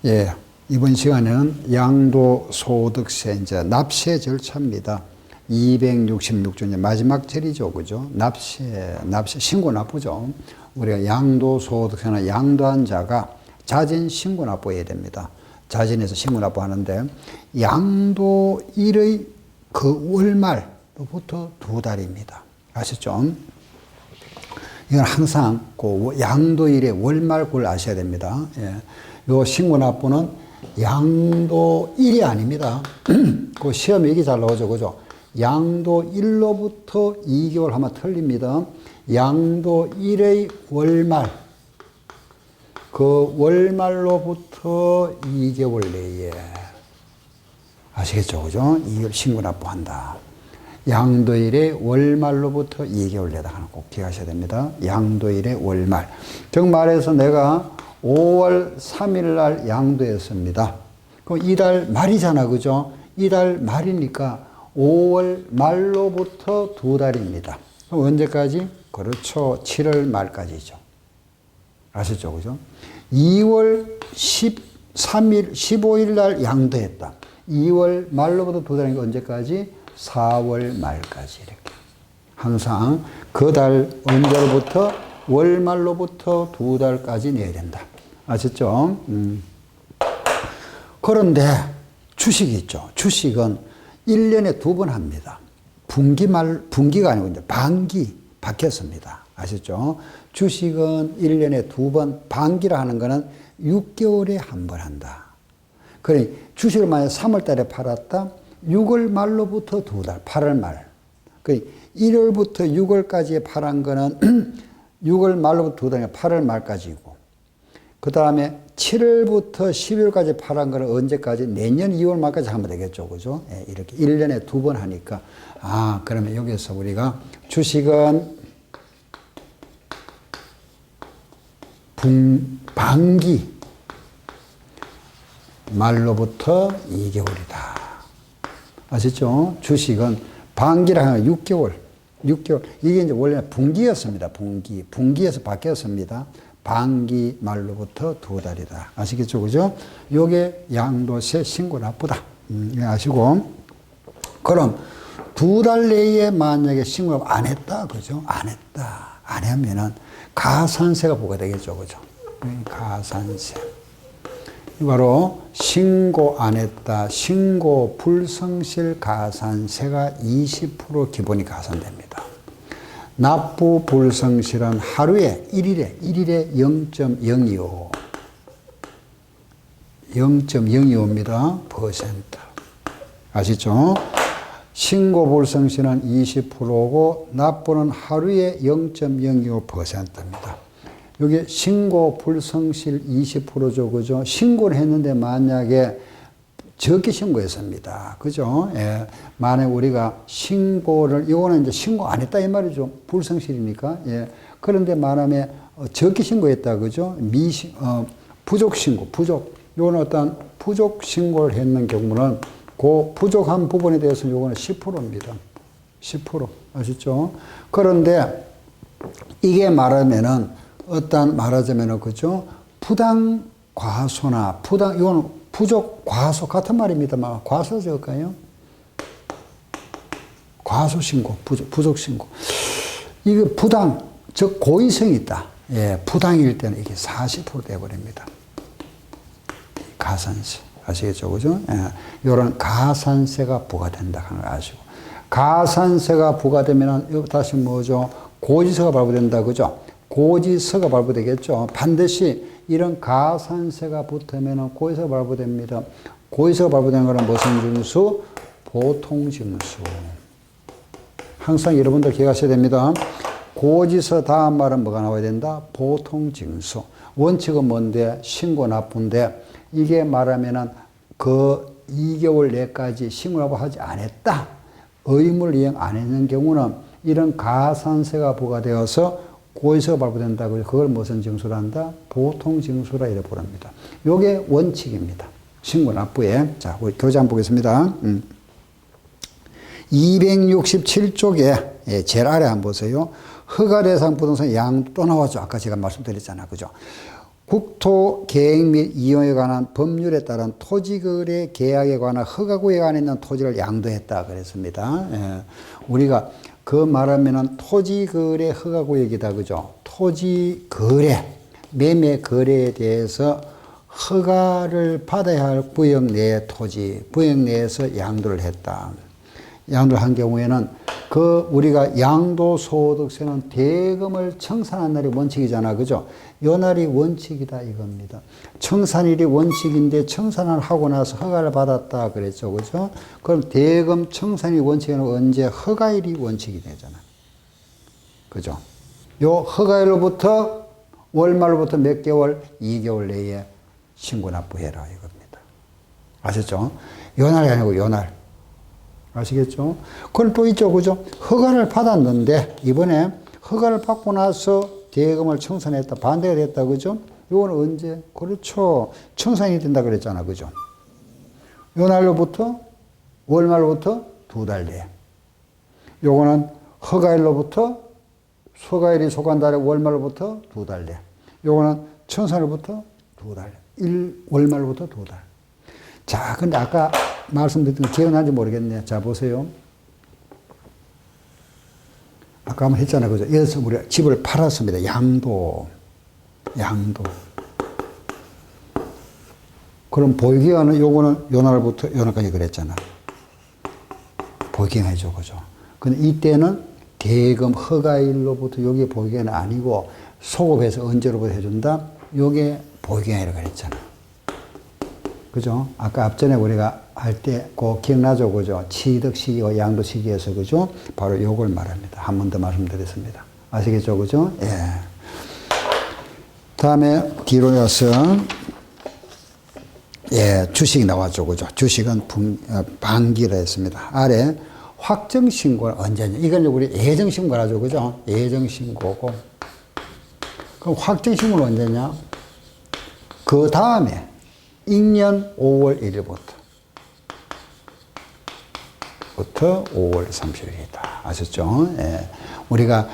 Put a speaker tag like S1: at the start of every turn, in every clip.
S1: 예, 이번 시간에는 양도소득세 이제 납세 절차입니다. 266조 마지막 절이죠, 그죠? 납세 신고 납부죠. 우리가 양도소득세는 양도한 자가 자진 신고 납부해야 됩니다. 자진해서 신고 납부하는데 양도일의 그 월말로부터 2달입니다. 아셨죠? 이건 항상 그 양도일의 월말 그걸 아셔야 됩니다. 예. 요 신고 납부는 양도일이 아닙니다. 그 시험에 이게 잘 나오죠, 그죠? 양도일로부터 2개월 하면 틀립니다. 양도일의 월말, 그 월말로부터 2개월 내에 아시겠죠, 그죠? 이걸 신고 납부한다. 양도일의 월말로부터 2개월 내다 하는 꼭 기억하셔야 됩니다. 양도일의 월말. 즉 말해서 내가 5월 3일 날 양도했습니다. 그럼 이달 말이잖아, 그죠? 이달 말이니까 5월 말로부터 2달입니다. 그럼 언제까지? 그렇죠. 7월 말까지죠. 아셨죠, 그죠? 2월 13일, 15일 날 양도했다. 2월 말로부터 2달이니까 언제까지? 4월 말까지 이렇게. 항상 그 달 언제로부터? 월말로부터 2달까지 내야 된다. 아셨죠? 그런데 주식이 있죠. 주식은 1년에 2번 합니다. 분기가 아니고 이제 반기 바뀌었습니다. 아셨죠? 주식은 1년에 2번, 반기라 하는 거는 6개월에 한 번 한다. 그래, 주식을 만약 3월 달에 팔았다. 6월 말로부터 2달, 8월 말. 그래, 1월부터 6월까지에 팔은 거는 6월 말로부터 2달이니까 8월 말까지고, 그 다음에 7월부터 12월까지 팔은 거는 언제까지? 내년 2월 말까지 하면 되겠죠. 그죠? 예, 이렇게 1년에 2번 하니까. 아, 그러면 여기서 우리가 주식은 반기 말로부터 2개월이다. 아시죠? 주식은 반기라 하면 6개월. 이게 이제 원래 분기였습니다. 분기에서 바뀌었습니다. 반기 말로부터 2달이다. 아시겠죠? 그죠? 요게 양도세 신고 납부다. 아시고. 그럼 2달 내에 만약에 신고 안 했다. 그죠? 안 했다. 안 하면은 가산세가 부과되겠죠. 그죠? 가산세. 바로 신고 안 했다. 신고 불성실 가산세가 20% 기본이 가산됩니다. 납부 불성실은 하루에 1일에 0.025. 0.025입니다. 퍼센트. 아시죠? 신고 불성실은 20%고 납부는 하루에 0.025%입니다. 여기 신고 불성실 20%죠, 그죠? 신고를 했는데 만약에 적게 신고했습니다. 그죠? 예. 만약 우리가 신고를, 이거는 이제 신고 안 했다 이 말이죠. 불성실이니까. 예. 그런데 만약에 적게 신고했다, 그죠? 부족 신고, 요거는 어떤 부족 신고를 했는 경우는 그 부족한 부분에 대해서 요거는 10%입니다. 10%. 아시죠? 그런데 이게 말하자면은, 그죠? 부당 과소나, 이거는 부족 과소 같은 말입니다만, 과소 적을까요? 과소 신고, 부족 신고. 이거 부당, 즉, 고의성이 있다. 예, 부당일 때는 이게 40% 되어버립니다. 가산세. 아시겠죠? 그죠? 예, 요런 가산세가 부과된다 하는 걸 아시고. 가산세가 부과되면은, 다시 뭐죠? 고지서가 발부된다. 그죠? 고지서가 발부되겠죠. 반드시 이런 가산세가 붙으면 고지서가 발부됩니다. 고지서가 발부되는 것은 무슨 증수? 보통증수. 항상 여러분들 기억하셔야 됩니다. 고지서 다음 말은 뭐가 나와야 된다? 보통증수. 원칙은 뭔데? 신고 납부인데 이게 말하면은 그 2개월 내까지 신고 납부하지 않았다. 의무를 이행 안 했는 경우는 이런 가산세가 부과되어서 고지서가 발부된다고 그걸 무슨 징수라 한다? 보통징수라 이래 부릅니다. 요게 원칙입니다. 신고 납부에. 자, 우리 교재 한번 보겠습니다. 267쪽에 예, 제일 아래 한번 보세요. 허가대상 부동산 양도 또 나왔죠. 아까 제가 말씀드렸잖아요. 그죠? 국토 계획 및 이용에 관한 법률에 따른 토지거래 계약에 관한 허가구역 안에 있는 토지를 양도했다 그랬습니다. 예. 우리가 그 말하면은 토지거래 허가구역이다 그죠? 토지거래, 매매 거래에 대해서 허가를 받아야 할 구역 내의 토지, 구역 내에서 양도를 했다. 양도를 한 경우에는 그 우리가 양도소득세는 대금을 청산한 날이 원칙이잖아. 그죠? 요 날이 원칙이다 이겁니다. 청산일이 원칙인데 청산을 하고 나서 허가를 받았다 그랬죠. 그죠? 그럼 대금 청산이 원칙은 언제? 허가일이 원칙이 되잖아. 그죠? 요 허가일로부터 월말로부터 몇 개월? 2개월 내에 신고 납부해라 이겁니다. 아셨죠? 요 날이 아니고 요 날. 아시겠죠? 그건 또 있죠, 그죠? 허가를 받았는데, 이번에 허가를 받고 나서 대금을 청산했다, 반대가 됐다, 그죠? 요거는 언제? 그렇죠. 청산이 된다 그랬잖아, 그죠? 요 날로부터, 월말로부터 2달 내에. 요거는 허가일로부터, 소가일이 속한 달에 월말로부터 2달 내에. 요거는 청산일로부터 2달 내에. 월말로부터 2달. 자, 근데 아까 말씀드린 거 기억나는지 모르겠네. 자, 보세요. 아까 한번 했잖아요. 그죠? 여기서 우리가 집을 팔았습니다. 양도. 그럼 보유기간은 요거는 요 날부터 요 날까지 그랬잖아. 보유기간 해줘. 그죠? 근데 이때는 대금 허가일로부터 요게 보유기간은 아니고 소급해서 언제로부터 해준다? 요게 보유기간이라고 그랬잖아. 그죠? 아까 앞전에 우리가 할 때 그 기억나죠? 그죠? 취득 시기와 양도 시기에서 그죠? 바로 요걸 말합니다. 한 번 더 말씀드렸습니다. 아시겠죠? 그죠? 예. 다음에 뒤로 가서 예, 주식 나왔죠. 그죠? 주식은 반기라 했습니다. 아래 확정신고는 언제냐? 이건 우리 예정신고라죠. 그죠? 예정신고고. 그럼 확정신고는 언제냐? 그 다음에 익년 5월 1일부터 5월 30일이다. 아셨죠? 예. 우리가,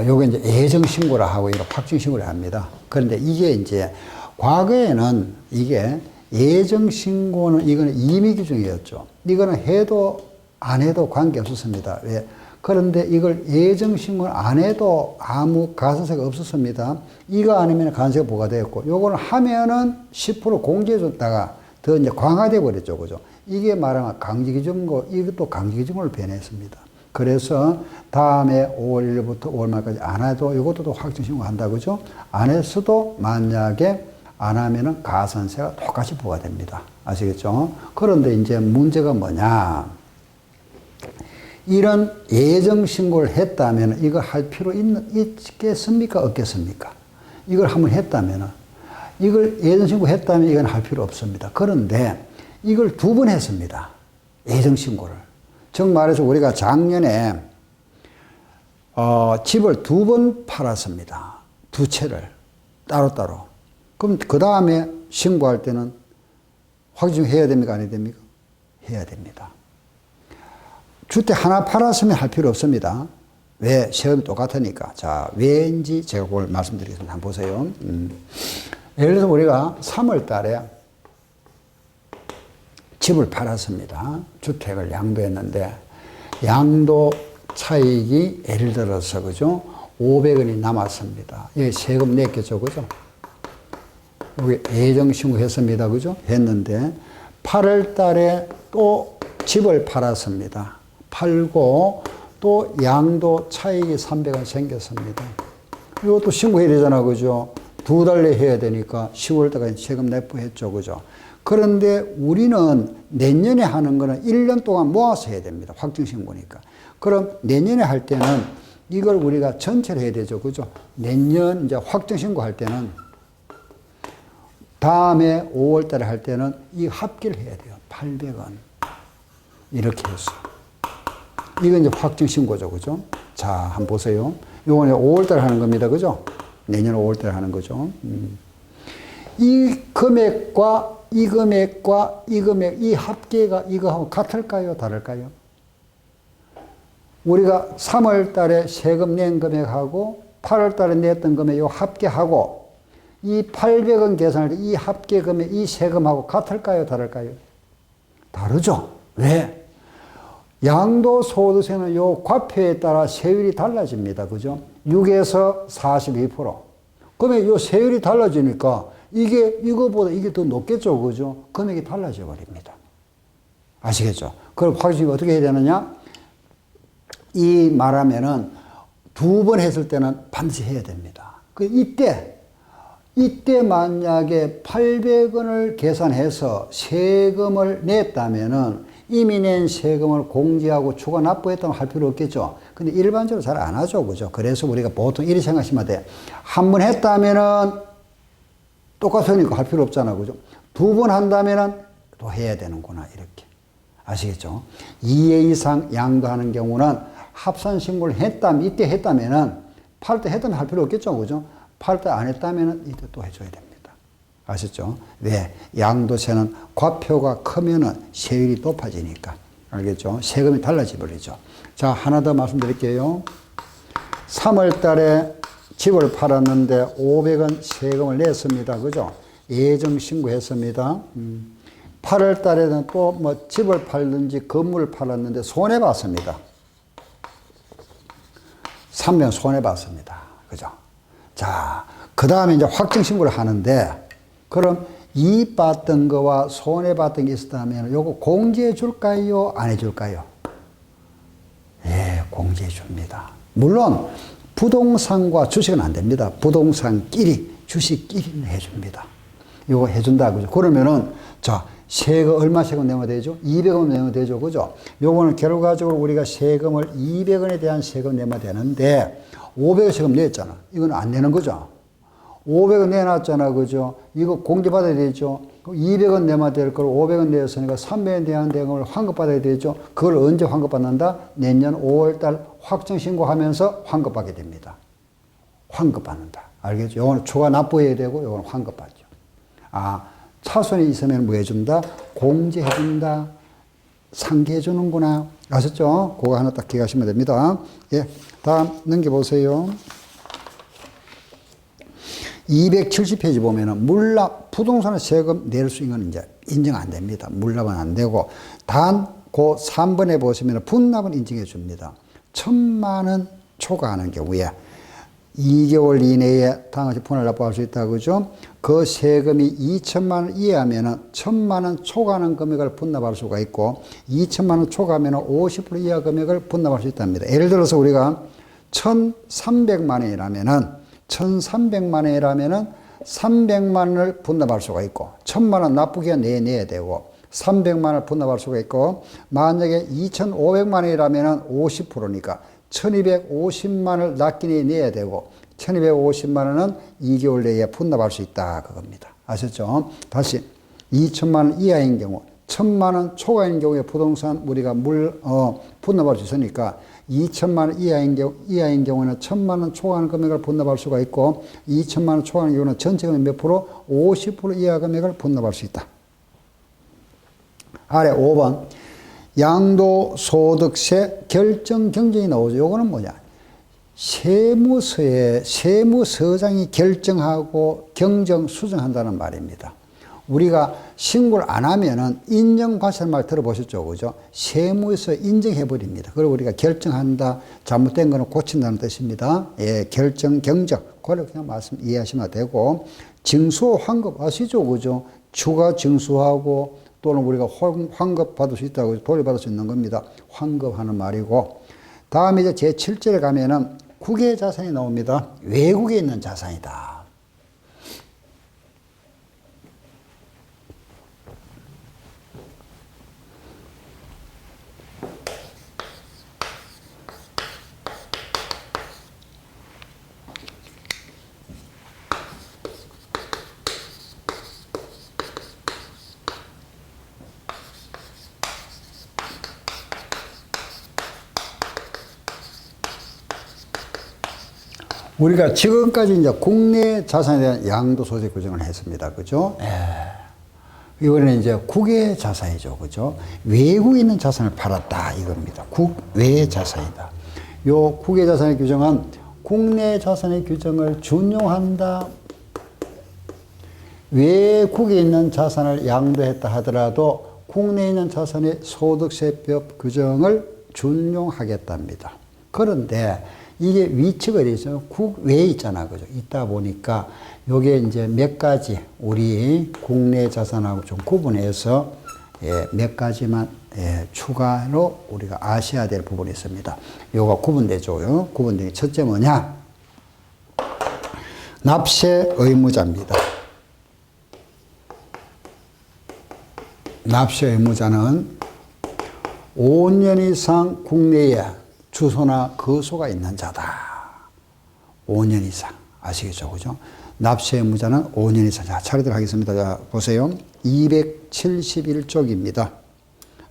S1: 요게 이제 예정신고라 하고, 이런 확정신고를 합니다. 그런데 이게 이제, 과거에는 이게 예정신고는 이거는 임의규정이었죠. 이거는 해도 안 해도 관계없었습니다. 왜? 그런데 이걸 예정신고를 안 해도 아무 가산세가 없었습니다. 이거 아니면 가산세가 부과되었고, 요거는 하면은 10% 공제해줬다가 더 이제 강화돼 버렸죠. 그죠? 이게 말하면 강제기준고, 이것도 강제기준으로 변했습니다. 그래서 다음에 5월 1일부터 5월 말까지 안 해도 이것도 또 확정신고 한다. 그죠? 안 했어도 만약에 안 하면은 가산세가 똑같이 부과됩니다. 아시겠죠? 그런데 이제 문제가 뭐냐? 이런 예정신고를 했다면 이거 할 필요 있겠습니까? 없겠습니까? 이걸 한번 했다면, 이걸 예정신고 했다면 이건 할 필요 없습니다. 그런데 이걸 2번 했습니다. 예정신고를. 즉 말해서 우리가 작년에, 집을 2번 팔았습니다. 2채를. 따로따로. 그럼 그 다음에 신고할 때는 확정해야 됩니까? 안 해야 됩니까? 해야 됩니다. 주택 하나 팔았으면 할 필요 없습니다. 왜? 세금이 똑같으니까. 자, 왜인지 제가 그걸 말씀드리겠습니다. 한번 보세요. 예를 들어서 우리가 3월 달에 집을 팔았습니다. 주택을 양도했는데, 양도 차익이 예를 들어서, 그죠? 500원이 남았습니다. 여기 세금 냈겠죠. 그죠? 여기 예정신고 했습니다. 그죠? 했는데, 8월 달에 또 집을 팔았습니다. 팔고 또 양도 차익이 300원 생겼습니다. 이것도 신고해야 되잖아. 그죠? 2달 내에 해야 되니까 10월 달까지 세금 납부했죠. 그죠? 그런데 우리는 내년에 하는 거는 1년 동안 모아서 해야 됩니다. 확정신고니까. 그럼 내년에 할 때는 이걸 우리가 전체를 해야 되죠. 그죠? 내년 이제 확정신고 할 때는 다음에 5월 달에 할 때는 이 합계를 해야 돼요. 800원. 이렇게 해서. 이건 이제 확정신고죠. 그죠? 자, 한번 보세요. 요건 5월 달에 하는 겁니다. 그죠? 내년 5월 달에 하는 거죠. 이 금액과 이 금액과 이 금액, 이 합계가 이거하고 같을까요? 다를까요? 우리가 3월 달에 세금 낸 금액하고 8월 달에 냈던 금액 요 합계하고 이 800원 계산할 때 이 합계금액, 이 세금하고 같을까요? 다를까요? 다르죠. 왜? 양도소득세는 요 과표에 따라 세율이 달라집니다. 그죠? 6에서 42%. 그러면 요 세율이 달라지니까 이거보다 이게 더 높겠죠. 그죠? 금액이 달라져 버립니다. 아시겠죠? 그럼 확실히 어떻게 해야 되느냐? 이 말하면은 2번 했을 때는 반드시 해야 됩니다. 이때 만약에 800원을 계산해서 세금을 냈다면은 이미 낸 세금을 공제하고 추가 납부했다면 할 필요 없겠죠. 근데 일반적으로 잘 안 하죠. 그죠? 그래서 우리가 보통 이렇게 생각하시면 돼. 한 번 했다면은 똑같으니까 할 필요 없잖아. 그죠? 2번 한다면은 또 해야 되는구나. 이렇게. 아시겠죠? 2회 이상 양도하는 경우는 합산 신고를 이때 했다면은, 팔 때 했다면 할 필요 없겠죠. 그죠? 팔 때 안 했다면은 이때 또 해줘야 됩니다. 아셨죠? 네. 양도세는 과표가 크면은 세율이 높아지니까. 알겠죠? 세금이 달라져 버리죠. 자, 하나 더 말씀드릴게요. 3월 달에 집을 팔았는데 500원 세금을 냈습니다. 그죠? 예정 신고했습니다. 8월 달에는 또 뭐 집을 팔든지 건물을 팔았는데 손해봤습니다. 300원 손해봤습니다. 그죠? 자, 그 다음에 이제 확정 신고를 하는데, 그럼 이익 봤던 거와 손해 봤던 게 있었다면 요거 공제해 줄까요? 안 해줄까요? 예, 공제해 줍니다. 물론 부동산과 주식은 안 됩니다. 부동산끼리, 주식끼리는 해줍니다. 요거 해준다. 그죠? 그러면은, 자, 세금, 얼마 세금 내면 되죠? 200원 내면 되죠. 그죠? 요거는 결과적으로 우리가 세금을 200원에 대한 세금 내면 되는데, 500원 세금 냈잖아. 이건 안 내는 거죠. 500원 내놨잖아. 그죠? 이거 공제받아야 되죠. 200원 내면 될 걸 500원 내었으니까 300원에 대한 대금을 환급받아야 되죠. 그걸 언제 환급받는다? 내년 5월달 확정신고하면서 환급받게 됩니다. 환급받는다. 알겠죠? 요거는 추가 납부해야 되고, 요거는 환급받죠. 아, 차손이 있으면 뭐 해준다? 공제해준다. 상기해주는구나. 아셨죠? 그거 하나 딱 기억하시면 됩니다. 예. 다음 넘겨보세요. 270페이지 보면은 물납, 부동산의 세금 낼 수 있는 건 이제 인정 안 됩니다. 물납은 안 되고, 단, 그 3번에 보시면 분납은 인정해 줍니다. 1000만 원 초과하는 경우에 2개월 이내에 당시 분할 납부할 수 있다. 그죠? 그 세금이 2천만 원 이하면은 1000만 원 초과하는 금액을 분납할 수가 있고, 2천만 원 초과하면 50% 이하 금액을 분납할 수 있답니다. 예를 들어서 우리가 1300만 원이라면은 300만 원을 분납할 수가 있고, 1000만 원 납부기간 내에 내야 되고, 300만 원을 분납할 수가 있고, 만약에 2500만 원이라면 50%니까 1250만 원을 납기내에 내야 되고, 1250만 원은 2개월 내에 분납할 수 있다. 그겁니다. 아셨죠? 다시 2천만 원 이하인 경우, 1000만 원 초과인 경우에 부동산 우리가 분납할 수 있으니까 2천만 원 이하인 경우는 1000만 원 초과하는 금액을 분납할 수가 있고, 2천만 원 초과하는 경우는 전체 금액 몇 프로? 50% 이하 금액을 분납할 수 있다. 아래 5번. 양도소득세 결정 경정이 나오죠. 요거는 뭐냐? 세무서에 세무서장이 결정하고 경정 수정한다는 말입니다. 우리가 신고를 안 하면은 인정과세라는 말 들어보셨죠? 그죠? 세무에서 인정해버립니다. 그리고 우리가 결정한다, 잘못된 거는 고친다는 뜻입니다. 예, 결정, 경정. 그걸 그냥 이해하시면 되고, 징수, 환급 아시죠? 그죠? 추가 징수하고 또는 우리가 환급 받을 수 있다고 돌려받을 수 있는 겁니다. 환급하는 말이고, 다음에 이제 제7절에 가면은 국외 자산이 나옵니다. 외국에 있는 자산이다. 우리가 지금까지 이제 국내 자산에 대한 양도소득 규정을 했습니다. 그죠? 이번에는 이제 국외 자산이죠. 그죠? 외국에 있는 자산을 팔았다. 이겁니다. 국외 자산이다. 요 국외 자산의 규정은 국내 자산의 규정을 준용한다. 외국에 있는 자산을 양도했다 하더라도 국내에 있는 자산의 소득세법 규정을 준용하겠답니다. 그런데 이게 위치가 어디죠? 국외에 있잖아. 그죠? 있다 보니까 요게 이제 몇 가지 우리 국내 자산하고 좀 구분해서 몇 가지만 추가로 우리가 아셔야 될 부분이 있습니다. 요거 구분되죠. 구분되기 첫째 뭐냐? 납세 의무자입니다. 납세 의무자는 5년 이상 국내에 주소나 거소가 있는 자다. 5년 이상. 아시겠죠? 그죠? 납세 의무자는 5년 이상. 자, 차례대로 하겠습니다. 자, 보세요. 271쪽입니다.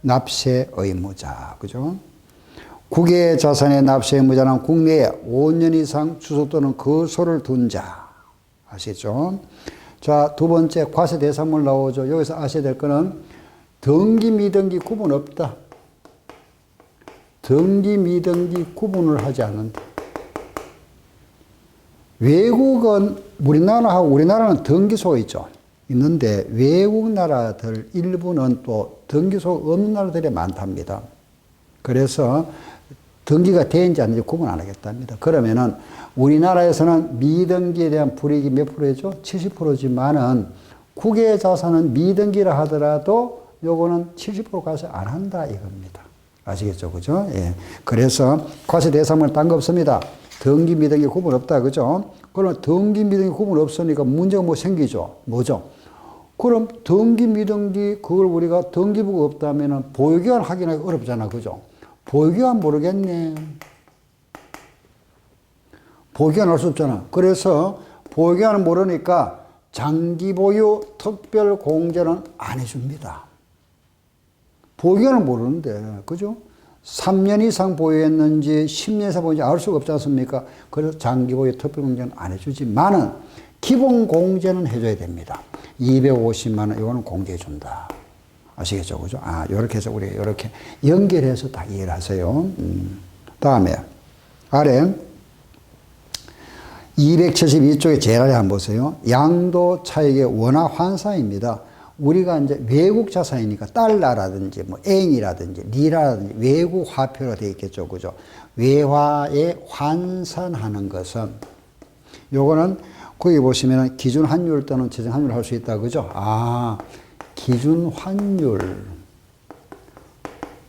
S1: 납세 의무자. 그죠? 국외 자산의 납세 의무자는 국내에 5년 이상 주소 또는 거소를 둔 자. 아시겠죠? 자, 두 번째 과세 대상물 나오죠. 여기서 아셔야 될 거는 등기 미등기 구분 없다. 등기 미등기 구분을 하지 않는다. 외국은 우리나라는 등기소가 있죠. 있는데 외국 나라들 일부는 또 등기소 없는 나라들이 많답니다. 그래서 등기가 되는지 안 되는지 구분 안 하겠답니다. 그러면은 우리나라에서는 미등기에 대한 불이익이 몇 프로죠? 70%지만은 국외 자산은 미등기라 하더라도 요거는 70% 과세 안 한다 이겁니다. 아시겠죠? 그죠? 예. 그래서 과세 대상은 딴 거 없습니다. 등기 미등기 구분 없다. 그죠? 그럼 등기 미등기 구분 없으니까 문제가 뭐 생기죠? 뭐죠? 그럼 등기 미등기 그걸 우리가 등기부가 없다면은 보유기한 확인하기 어렵잖아. 그죠? 보유기한 모르겠네. 보유기한 알 수 없잖아. 그래서 보유기한을 모르니까 장기보유 특별공제는 안 해줍니다. 보유기한을 모르는데, 그죠? 3년 이상 보유했는지 10년 이상 보유했는지 알 수가 없지 않습니까? 그래서 장기보유 특별공제는 안 해주지만은 기본공제는 해줘야 됩니다. 250만 원 이거는 공제해준다. 아시겠죠? 그죠? 아, 요렇게 해서 우리 요렇게 연결해서 다 이해를 하세요. 다음에 아래 272쪽에 제일 아래 한번 보세요. 양도 차익의 원화 환산입니다. 우리가 이제 외국 자산이니까 달러라든지 뭐 엔이라든지 리라라든지 외국 화폐로 되어 있겠죠. 그죠? 외화에 환산하는 것은 요거는 거기 보시면 기준 환율 또는 재정 환율을 할 수 있다. 그죠? 아, 기준 환율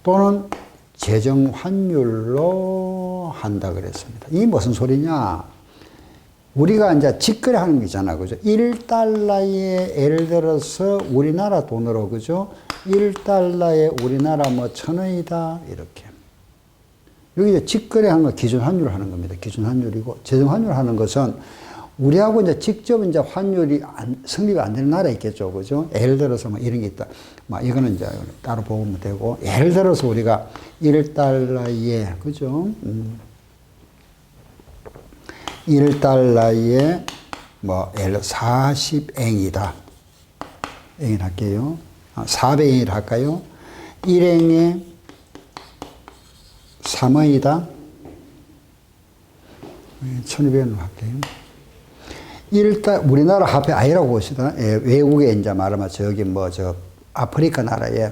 S1: 또는 재정 환율로 한다 그랬습니다. 이게 무슨 소리냐? 우리가 이제 직거래 하는 게 있잖아. 그죠? 1달러에 예를 들어서 우리나라 돈으로, 그죠? 1달러에 우리나라 뭐 1,000원이다. 이렇게. 여기 이제 직거래 하는 거 기준 환율을 하는 겁니다. 기준 환율이고, 재정 환율 하는 것은 우리하고 이제 직접 이제 환율이 성립이 안 되는 나라 있겠죠. 그죠? 예를 들어서 뭐 이런 게 있다. 뭐 이거는 이제 따로 보면 되고, 예를 들어서 우리가 1달러에, 그죠? 1달러에 뭐 예를 들어 40엔이다. 엔을 할게요. 400엔을 할까요? 1엔에 3원이다. 1200엔으로 할게요. 우리나라 화폐 아니라고 보시다. 예, 외국에 이제 말하면 저기 아프리카 나라에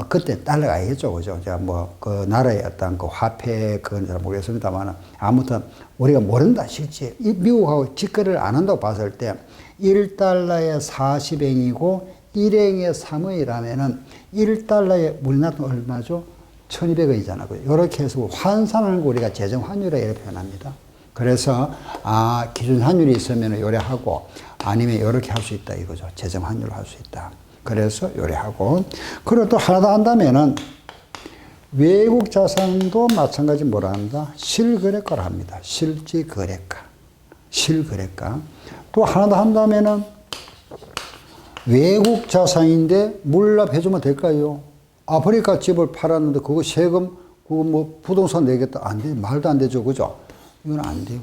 S1: 그때 달러가 아니겠죠. 그죠? 제가 그 나라의 어떤 그 화폐 그건 잘 모르겠습니다만 아무튼 우리가 모른다. 실제 미국하고 직거래를 안 한다고 봤을 때 1달러에 40엔이고 1엔에 3원이라면은 1달러에 우리나라 돈 얼마죠? 1200원이잖아. 이렇게 해서 환산하는 거 우리가 재정 환율에 이렇게 표현합니다. 그래서 기준 환율이 있으면 요래하고 아니면 이렇게 할 수 있다 이거죠. 재정 환율로 할 수 있다. 그래서 요래하고 그리고 또 하나 더 한다면은 외국 자산도 마찬가지 뭐라 한다? 실거래가를 합니다. 실지거래가. 실거래가. 또 하나 더 한다면은 외국 자산인데 물납해주면 될까요? 아프리카 집을 팔았는데 그거 세금, 그거 뭐 부동산 내겠다. 안 돼. 말도 안 되죠. 그죠? 이건 안 되고.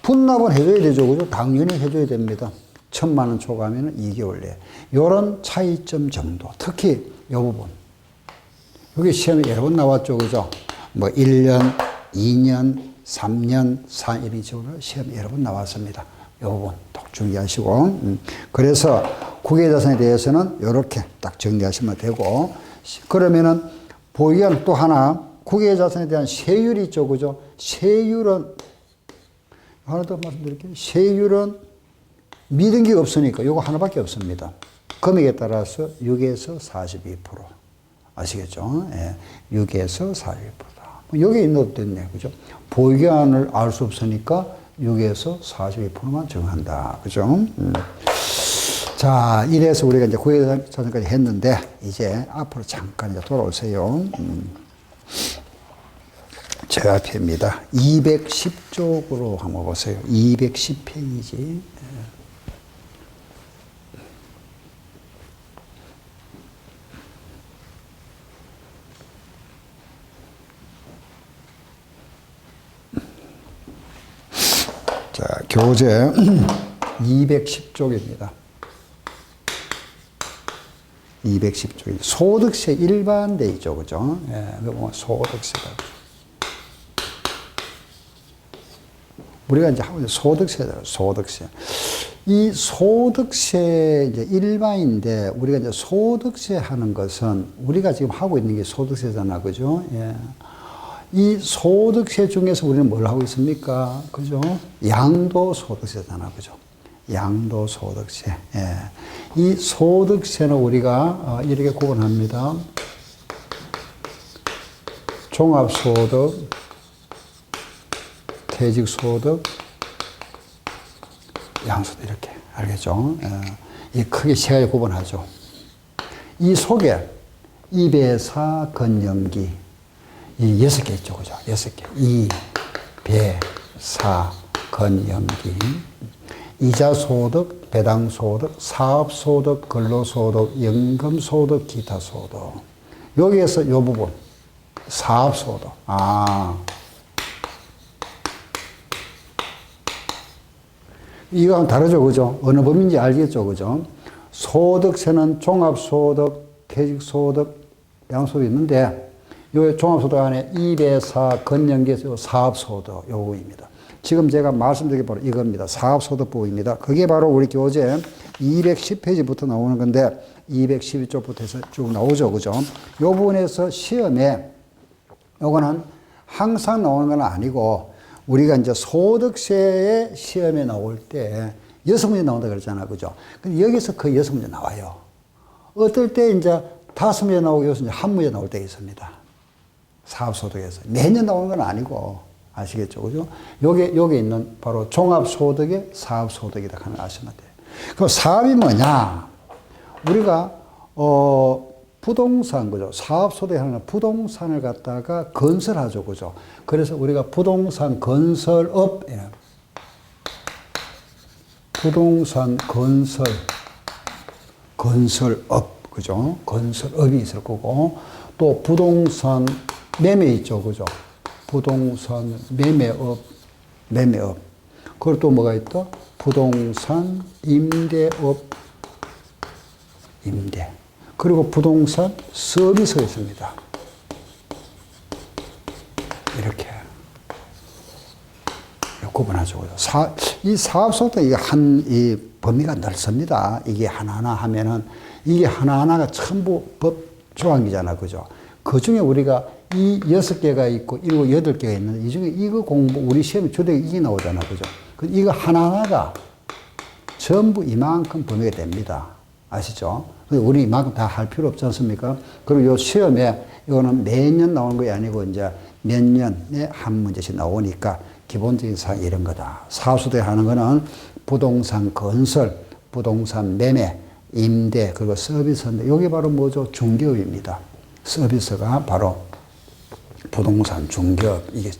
S1: 분납은 해줘야 되죠. 그죠? 당연히 해줘야 됩니다. 1,000만 원 초과하면 2개월 내에. 요런 차이점 정도. 특히 이 부분. 여기 시험에 여러 번 나왔죠. 그죠? 뭐 1년, 2년, 3년, 4년 이런 식으로 시험에 여러 번 나왔습니다. 부분 딱 주의하시고, 그래서 국외자산에 대해서는 이렇게 딱 정리하시면 되고, 그러면은 보유한 또 하나, 국외자산에 대한 세율이 있죠, 그죠? 세율은, 하나 더 말씀드릴게요. 세율은 믿은 게 없으니까 요거 하나밖에 없습니다. 금액에 따라서 6에서 42%. 아시겠죠? 예, 6에서 42%다. 여기에 넣어도 됐네, 그죠? 보유기한을 알 수 없으니까 6에서 42%만 정한다. 그죠? 자, 이래서 우리가 이제 국외자산까지 했는데, 이제 앞으로 잠깐 이제 돌아오세요. 제 앞입니다. 210쪽으로 한번 보세요. 210페이지. 자, 교재 210쪽입니다. 210쪽이 소득세 일반대이죠, 그죠? 예, 그거 소득세다. 우리가 이제 하고 있는 소득세다, 소득세. 이 소득세 이제 일반인데 우리가 이제 소득세 하는 것은 우리가 지금 하고 있는 게 소득세잖아, 그죠? 예. 이 소득세 중에서 우리는 뭘 하고 있습니까? 그죠? 양도소득세잖아, 그죠? 양도소득세. 예. 이 소득세는 우리가 이렇게 구분합니다. 종합소득, 퇴직소득, 양소득 이렇게 알겠죠? 예. 이 크게 세 가지 구분하죠. 이 속에 이배사, 건연기 이 6개 있죠, 그죠? 6개. 이, 배, 사, 건, 연기. 이자소득, 배당소득, 사업소득, 근로소득, 연금소득, 기타소득. 여기에서 이 부분. 사업소득. 이거랑 다르죠, 그죠? 어느 범위인지 알겠죠, 그죠? 소득세는 종합소득, 퇴직소득, 양소득이 있는데, 요 종합소득 안에 이배사, 건연기에서 사업소득 요거입니다. 지금 제가 말씀드린 게 바로 이겁니다. 사업소득 부분입니다. 그게 바로 우리 교재 210페이지부터 나오는 건데 212쪽부터 해서 쭉 나오죠, 그죠? 요 부분에서 시험에 요거는 항상 나오는 건 아니고 우리가 이제 소득세의 시험에 나올 때 6문제 나온다 그랬잖아, 그죠? 근데 여기서 거의 6문제 나와요. 어떨 때 이제 5문제 나오고 여기서 이제 1문제 나올 때 있습니다. 사업소득에서. 매년 나오는 건 아니고, 아시겠죠? 그죠? 요게 있는 바로 종합소득의 사업소득이다 하는 걸 아시면 돼요. 그럼 사업이 뭐냐? 우리가, 부동산, 그죠? 사업소득이 하는 부동산을 갖다가 건설하죠, 그죠? 그래서 우리가 부동산 건설업, 예. 부동산 건설업, 그죠? 건설업이 있을 거고, 또 부동산 매매 있죠, 그죠? 부동산 매매업. 그리고 또 뭐가 있다? 부동산 임대업. 그리고 부동산 서비스가 있습니다. 이렇게. 구분하죠, 그죠? 이 사업소득, 이 범위가 넓습니다. 이게 하나하나 하면은, 이게 하나하나가 전부 법 조항이잖아, 그죠? 그 중에 우리가 이 6개가 있고 7, 8개가 있는데 이 중에 이거 공부 우리 시험에 주되게 이게 나오잖아, 그죠? 이거 하나하나가 전부 이만큼 범위가 됩니다. 아시죠? 우리 이만큼 다 할 필요 없지 않습니까? 그리고 요 시험에 이거는 매년 나오는 게 아니고 이제 몇 년에 한 문제씩 나오니까 기본적인 사항 이런 거다. 사업소득 하는 거는 부동산 건설, 부동산 매매, 임대, 그리고 서비스인데 이게 바로 뭐죠? 중개업입니다. 서비스가 바로 부동산 중개업. 이게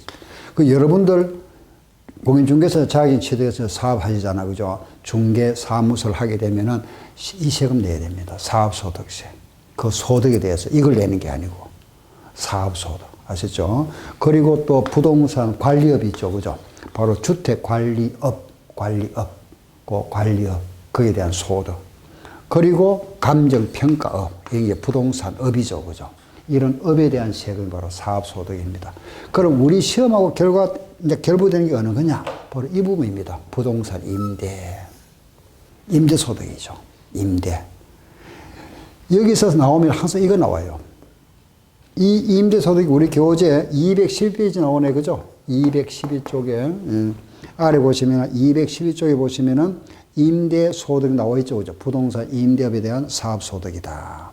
S1: 그 여러분들 공인중개사 자격증 취득해서 사업하시잖아, 그죠? 중개 사무소를 하게 되면은 이 세금 내야 됩니다. 사업소득세. 그 소득에 대해서 이걸 내는 게 아니고 사업소득. 아시죠? 그리고 또 부동산 관리업이 있죠, 그죠? 바로 주택관리업. 그 관리업. 거기에 대한 소득. 그리고 감정평가업. 이게 부동산 업이죠, 그죠? 이런 업에 대한 세금이 바로 사업소득입니다. 그럼 우리 시험하고 결과 이제 결부되는 게 어느 거냐? 바로 이 부분입니다. 부동산 임대. 임대소득이죠. 임대. 여기서 나오면 항상 이거 나와요. 이 임대소득이 우리 교재 212페이지 나오네, 그죠? 212쪽에. 아래 보시면, 212쪽에 보시면은 임대소득이 나와 있죠, 그죠? 부동산 임대업에 대한 사업소득이다.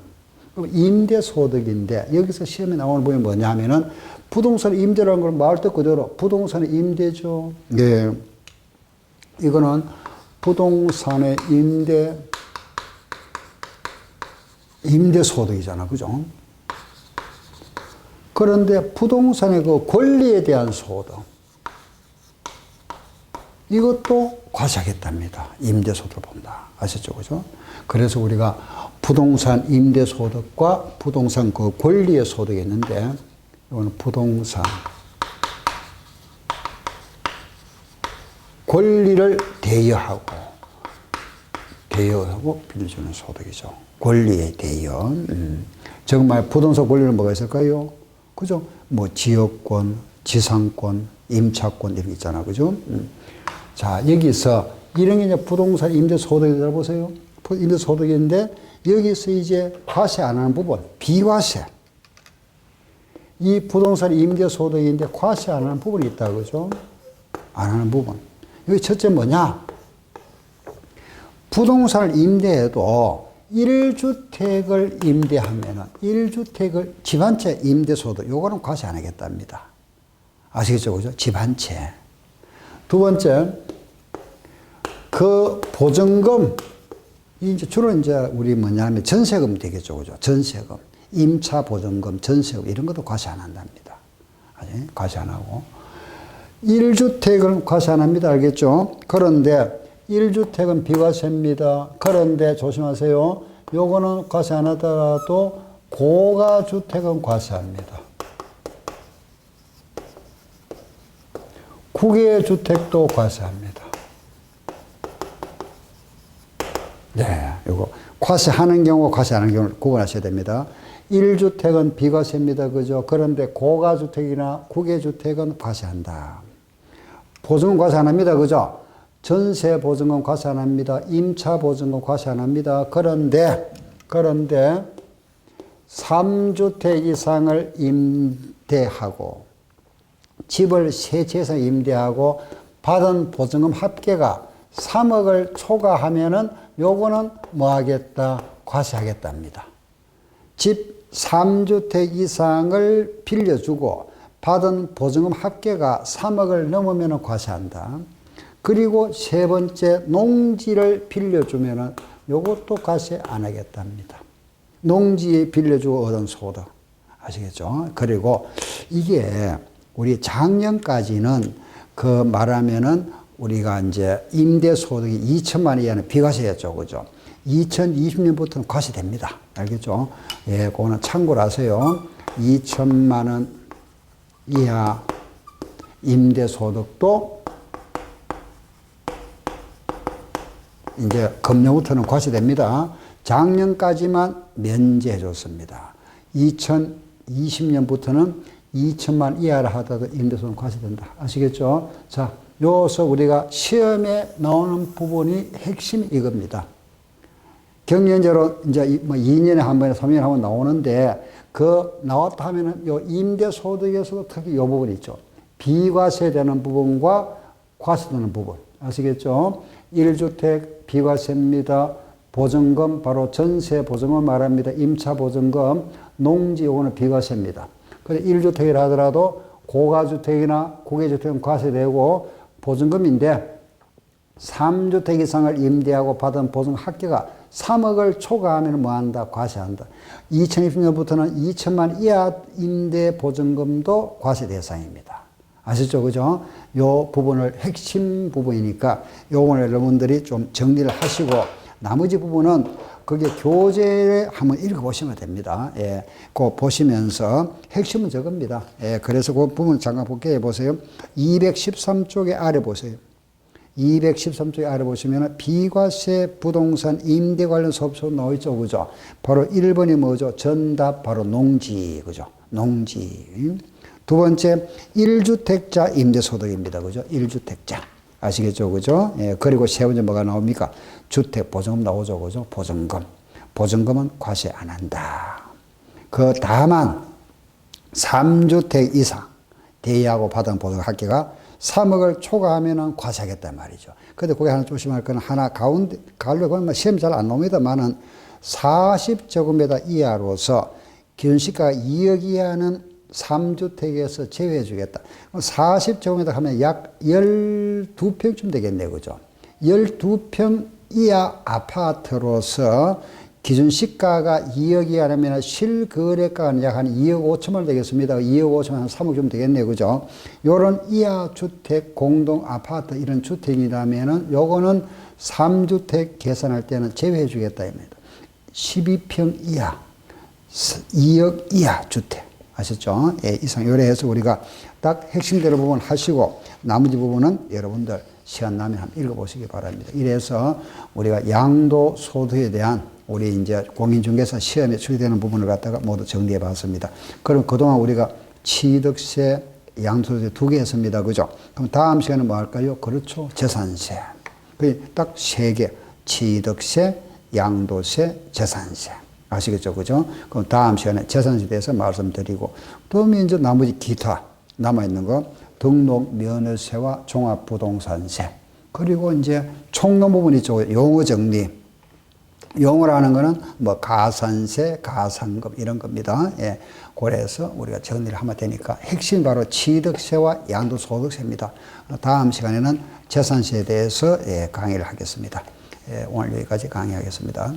S1: 그럼 임대소득인데, 여기서 시험에 나오는 부분이 뭐냐 하면은, 부동산 임대라는 걸 말 뜻 그대로 부동산의 임대죠. 네. 이거는 부동산의 임대소득이잖아, 그죠? 그런데 부동산의 그 권리에 대한 소득, 이것도 과세하겠답니다. 임대소득을 본다. 아셨죠? 그죠? 그래서 우리가 부동산 임대소득과 부동산 그 권리의 소득이 있는데, 이거는 부동산 권리를 대여하고 빌려주는 소득이죠. 권리에 대여. 정말 부동산 권리는 뭐가 있을까요? 그죠? 뭐 지역권, 지상권, 임차권 이런 게 있잖아. 그죠? 자, 여기서 이런 게 이제 부동산 임대소득이라고 보세요. 임대소득인데 여기서 이제 과세 안 하는 부분, 비과세. 이 부동산 임대소득인데 과세 안 하는 부분이 있다. 그죠? 안 하는 부분. 여기 첫째 뭐냐? 부동산을 임대해도 1주택을 임대하면은 1주택을 집 한 채 임대소득, 요거는 과세 안 하겠답니다. 아시겠죠? 그죠? 집 한 채. 두 번째, 그 보증금, 이제 주로 이제 우리 뭐냐면 전세금 되겠죠. 그죠? 전세금. 임차 보증금, 전세금, 이런 것도 과세 안 한답니다. 과세 안 하고. 1주택은 과세 안 합니다. 알겠죠? 그런데 1주택은 비과세입니다. 그런데 조심하세요. 요거는 과세 안 하더라도 고가주택은 과세합니다. 국외주택도 과세합니다. 네, 요거 과세하는 경우와 과세 안 하는 경우를 구분하셔야 됩니다. 1주택은 비과세입니다. 그죠? 그런데 고가주택이나 국외주택은 과세한다. 보증은 과세 안 합니다. 그죠? 전세 보증금 과세 안 합니다. 임차 보증금 과세 안 합니다. 그런데 3주택 이상을 임대하고 집을 3채 이상 임대하고 받은 보증금 합계가 3억을 초과하면은 요거는 뭐 하겠다? 과세하겠답니다. 집 3주택 이상을 빌려주고 받은 보증금 합계가 3억을 넘으면 과세한다. 그리고 세 번째, 농지를 빌려주면 요것도 과세 안 하겠답니다. 농지 빌려주고 얻은 소득. 아시겠죠? 그리고 이게 우리 작년까지는 그 말하면은 우리가 이제 임대소득이 2천만 원 이하는 비과세였죠. 그죠? 2020년부터는 과세됩니다. 알겠죠? 예, 그거는 참고로 하세요. 2천만 원 이하 임대소득도 이제 금년부터는 과세됩니다. 작년까지만 면제해 줬습니다. 2020년부터는 2천만 이하를 하더라도 임대소득 과세된다. 아시겠죠? 자, 여기서 우리가 시험에 나오는 부분이 핵심이 이겁니다. 경연제로 이제 뭐 2년에 한 번에 3년에 한 번 나오는데 그 나왔다 하면은 요 임대소득에서도 특히 요 부분이 있죠. 비과세되는 부분과 과세되는 부분. 아시겠죠? 1주택 비과세입니다. 보증금, 바로 전세 보증금 말합니다. 임차 보증금, 농지 요거는 비과세입니다. 그런데 1주택이라 하더라도 고가주택이나 국외주택은 과세되고 보증금인데 3주택 이상을 임대하고 받은 보증 합계가 3억을 초과하면 뭐한다? 과세한다. 2020년부터는 2천만 이하 임대 보증금도 과세 대상입니다. 아시죠? 그죠? 요 부분을 핵심 부분이니까 요거는 여러분들이 좀 정리를 하시고 나머지 부분은 그게 교재에 한번 읽어보시면 됩니다. 예, 그거 보시면서 핵심은 저겁니다. 예, 그래서 그 부분 잠깐 볼게요. 보세요. 213쪽에 아래 보세요. 213쪽에 아래 보시면 비과세 부동산 임대 관련 사업소 나와 있죠. 그죠? 바로 1번이 뭐죠? 정답 바로 농지. 그죠? 농지. 두 번째, 1주택자 임대소득입니다. 그죠? 1주택자. 아시겠죠? 그죠? 예, 그리고 세 번째 뭐가 나옵니까? 주택보증금 나오죠. 그죠? 보증금. 보증금은 과세 안 한다. 다만, 3주택 이상 대여하고 받은 보증 합계가 3억을 초과하면 과세하겠단 말이죠. 근데 거기 하나 조심할 거는 하나 가운데, 가려고 하면 시험 잘 안 나옵니다만은 40제곱미터 이하로서 기준시가가 2억 이하는 3주택에서 제외해 주겠다. 40제곱미터 하면 약 12평쯤 되겠네요. 그죠? 12평 이하 아파트로서 기준시가가 2억 이하라면 실거래가는 약 한 2억 5천만 원 되겠습니다. 2억 5천만 원, 한 3억 좀 되겠네요. 그죠? 요런 이하 주택, 공동 아파트 이런 주택이라면은 요거는 3주택 계산할 때는 제외해 주겠다. 입니다. 12평 이하, 2억 이하 주택. 아셨죠? 예, 이상 요래해서 우리가 딱 핵심대로 부분 하시고 나머지 부분은 여러분들 시간 나면 한번 읽어보시기 바랍니다. 이래서 우리가 양도소득에 대한 우리 이제 공인중개사 시험에 출제되는 부분을 갖다가 모두 정리해 봤습니다. 그럼 그동안 우리가 취득세, 양도소득세 두 개 했습니다. 그죠? 그럼 다음 시간에 뭐 할까요? 그렇죠. 재산세. 딱 세 개. 취득세, 양도세, 재산세. 아시겠죠? 그죠? 그럼 다음 시간에 재산세에 대해서 말씀드리고, 또 이제 나머지 기타 남아있는 거, 등록 면허세와 종합부동산세. 그리고 이제 총론 부분 있죠. 용어 정리. 용어라는 거는 뭐 가산세, 가산금 이런 겁니다. 예. 그래서 우리가 정리를 하면 되니까 핵심 바로 취득세와 양도소득세입니다. 다음 시간에는 재산세에 대해서 강의를 하겠습니다. 오늘 여기까지 강의하겠습니다.